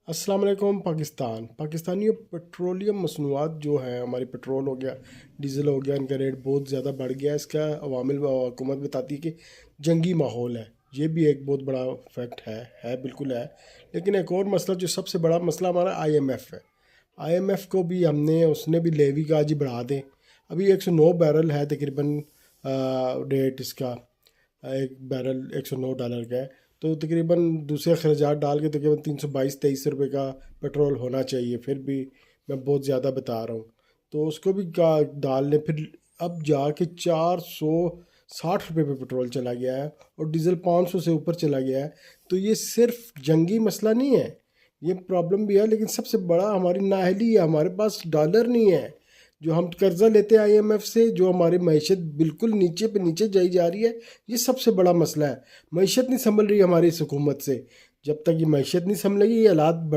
السلام علیکم پاکستانیوں پیٹرولیم مصنوعات جو ہیں، ہماری پٹرول ہو گیا، ڈیزل ہو گیا، ان کا ریٹ بہت زیادہ بڑھ گیا ہے۔ اس کا عوامل و حکومت بتاتی ہے کہ جنگی ماحول ہے۔ یہ بھی ایک بہت بڑا فیکٹ ہے بالکل ہے۔ لیکن ایک اور مسئلہ، جو سب سے بڑا مسئلہ ہمارا آئی ایم ایف ہے۔ آئی ایم ایف کو بھی اس نے بھی لیوی کا جی بڑھا دیں۔ ابھی 109 بیرل ہے تقریباً ریٹ اس کا، ایک بیرل $109 کا ہے، تو تقریباً دوسرے اخراجات ڈال کے تقریباً 322-23 روپے کا پیٹرول ہونا چاہیے۔ پھر بھی میں بہت زیادہ بتا رہا ہوں، تو اس کو بھی ڈال لیں۔ پھر اب جا کے 460 روپے پہ پیٹرول چلا گیا ہے، اور ڈیزل 500 سے اوپر چلا گیا ہے۔ تو یہ صرف جنگی مسئلہ نہیں ہے، یہ پرابلم بھی ہے، لیکن سب سے بڑا ہماری نااہلی ہے۔ ہمارے پاس ڈالر نہیں ہے، جو ہم قرضہ لیتے ہیں آئی ایم ایف سے، جو ہماری معیشت بالکل نیچے پہ نیچے جائی جا رہی ہے۔ یہ سب سے بڑا مسئلہ ہے۔ معیشت نہیں سنبھل رہی ہماری اس حکومت سے۔ جب تک یہ معیشت نہیں سنبھلے گی، یہ حالات